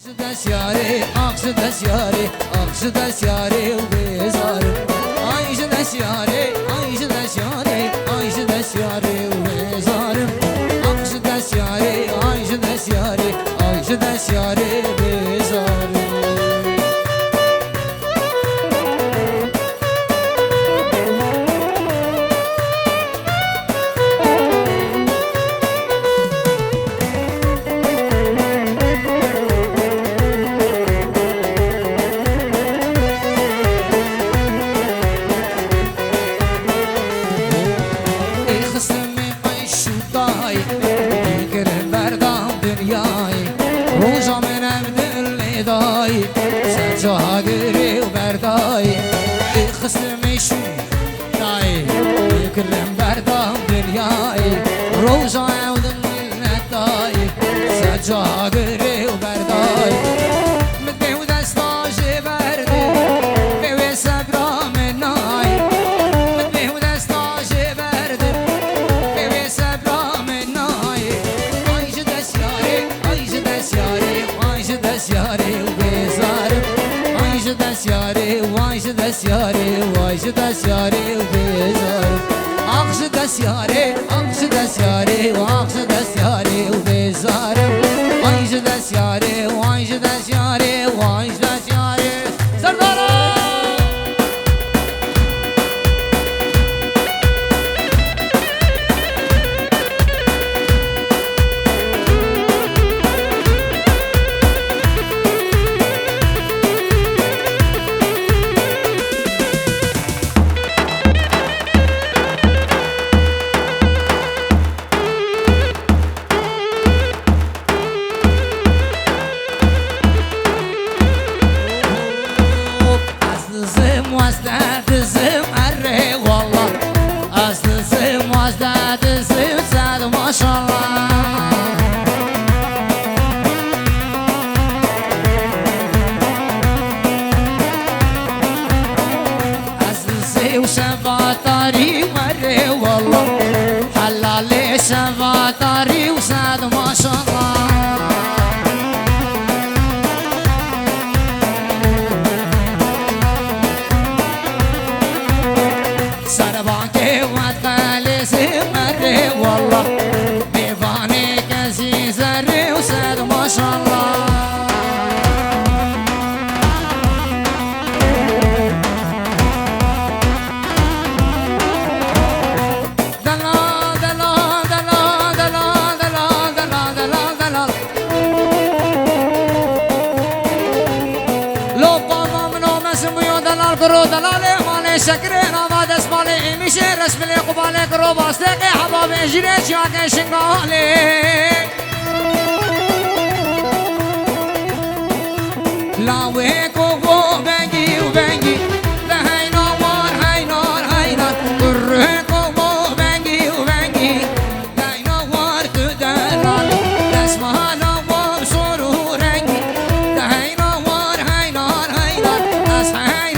دسیاره آخش دسیاره آخش دسیاره و بزارم آیش دسیاره آیش دسیاره آیش دسیاره و بزارم آخش دسیاره آیش دسیاره آیش دسیاره بزارم جاگری و بردای خسمی شو دای کرم بردام دنیای روزا عودن ملتای جاگری و بردای مدی و دستاش بردی بیوی سبرام نای مدی و دستاش بردی بیوی سبرام نای آیش دستیاری آیش دستیاری آیش دستیاری و بزارم دسیاره وایش دسیاره وایش دسیاره و بزارم آخش دسیاره آخش دسیاره آخش دسیاره و بزارم وایش دسیاره وایش دسیاره وایش دسیاره سردارم وسفاتاري وري والله حلالي سفاتاري وساد ما شاء الله سربانكي وطالي سمري والله بيفاني كسي زري وساد ما شاء الله دلاله مال شکرین آمد اسمالی میشه رسم قباله کرو باستقی حباب جیره چاک شنگالی لاوه کو بنگی و بنگی لحی نوار هی نار هی نار گره کو بنگی و بنگی لحی نوار تو دلاله رسمها نوار سرو رنگی لحی نوار هی نار هی نار اسحی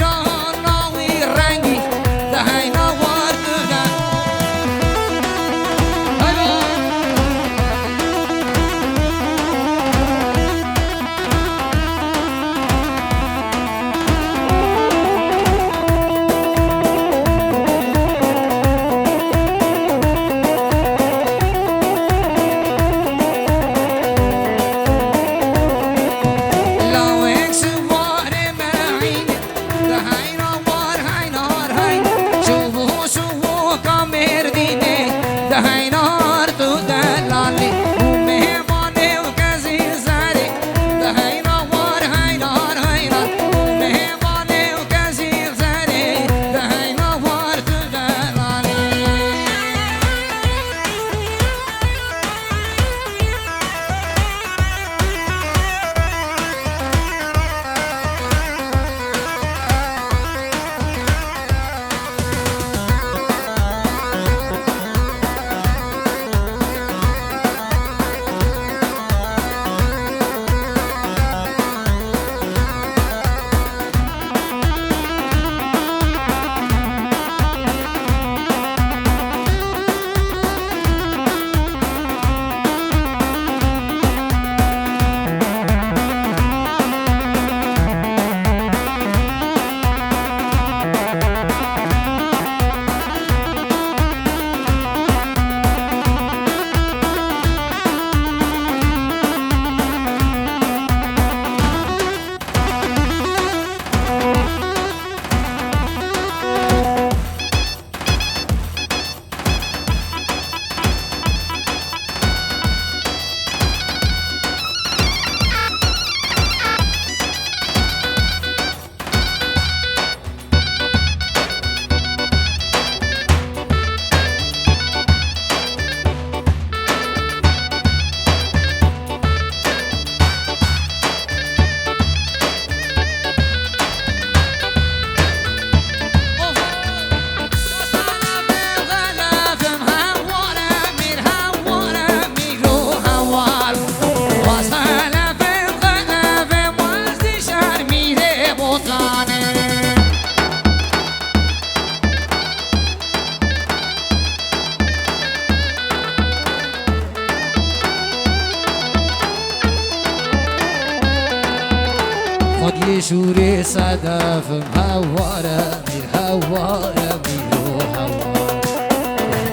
يشوري صدف مهوارة مير هوارة ميرو هوارة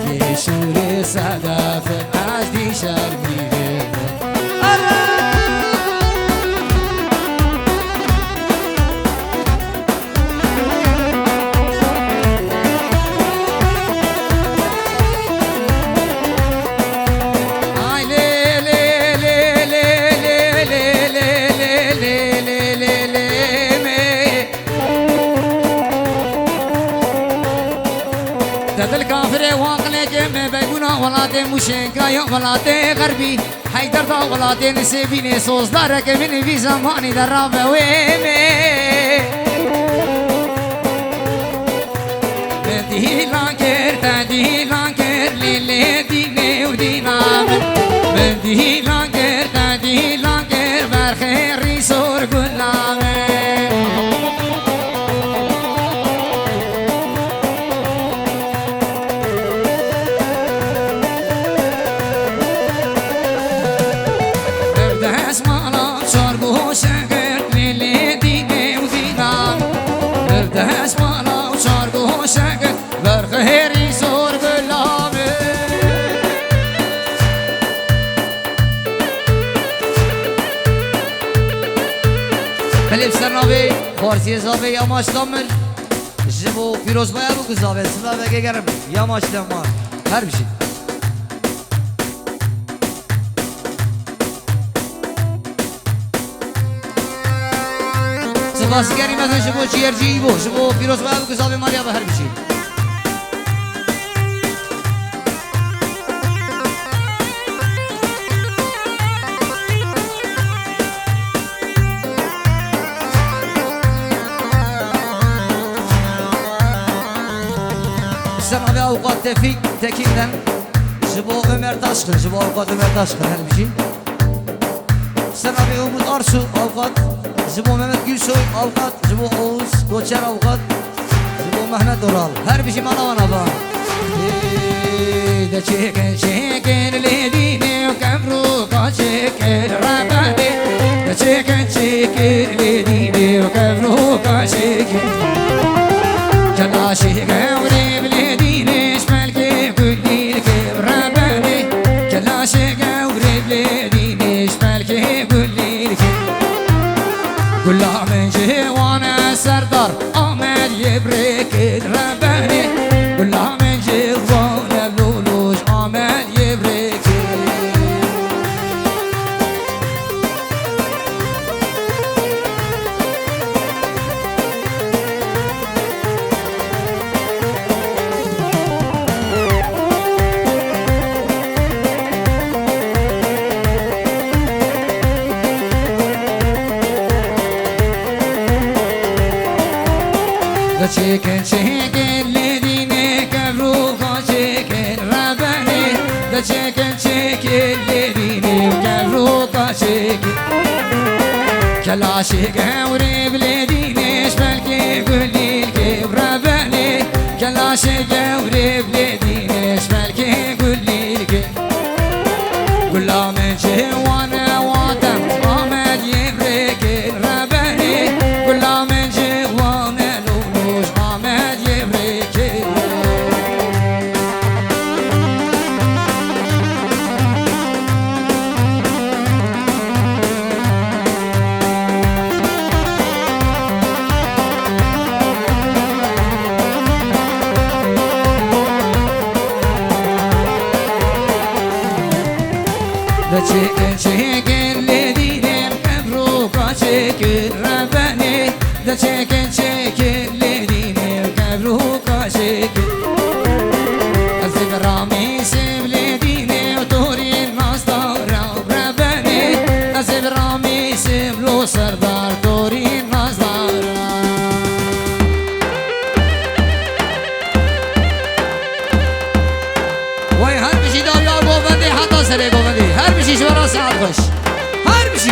يشوري صدف عزدي شرميري ولاتي مشيكا يا ولاتي غربي حيدر دا ولاتي نسيبيني صوص دارك من في زماني درابة ويمي بدي لانكر تدي لانكر للي ديني ودينا بدي لانكر تدي لانكر برخير ريسور قلامي سرناوی فارسی زاوی یا ماشتم من جبو فیروز باید بگو زاوی سلا بگه گرم یا ماشتم ما هر بشی سپاسی گریم مثلا جبو چیرجی بو جبو فیروز باید بگو زاوی مالیا به هر بشی سنابي اوقات تفيق تكيدن جبو عمر تاشخن جبو اوقات عمر تاشخن هل بشي سنابي عمود ارسو اوقات جبو مهمت گلسوي اوقات جبو اوز کوچر اوقات جبو محمد دورال هر بشي مانا وانا بان دا چيكن چيكن لديني وكبرو قا چيكن راباني دا چيكن چيكن لديني وكبرو قا چيكن جلا شيكن وريب كلها من جوانا سردار آمد يبريك الرباني كلها من جوانا بلولوش آمد يبريك چیکن چیکن لدینه کبروها چیکن ربانه دا چیکن چیکن لدینه کبروها چیکن کلاشی گوری بلدینش بلکه گلیل که ربانه کلاشی گوری بلدینش بلکه گلیل که گلا من جوانه وادم آمد یبرک ربانه گلا من جوانه چیکن چیکن لدینم کبروها چیکن ربانه دا چیکن چیکن لدینم کبروها چیکن از برامی سیم لدینم توری ناستار ربانه از برامی سیم لو سردار توری ناستار وای هر بشی دالا گوبنده حتی سره گوبنده هر بشی شورا ساعت خوش هر بشی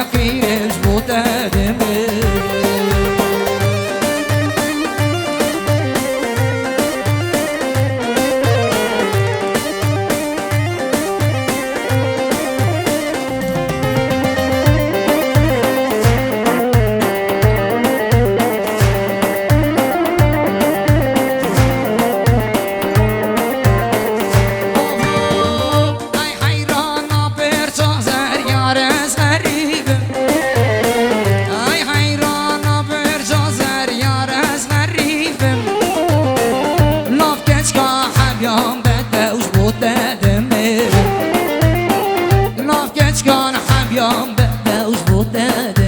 فقیرش بوددمه Love gets gone, I'm young, but those both dead.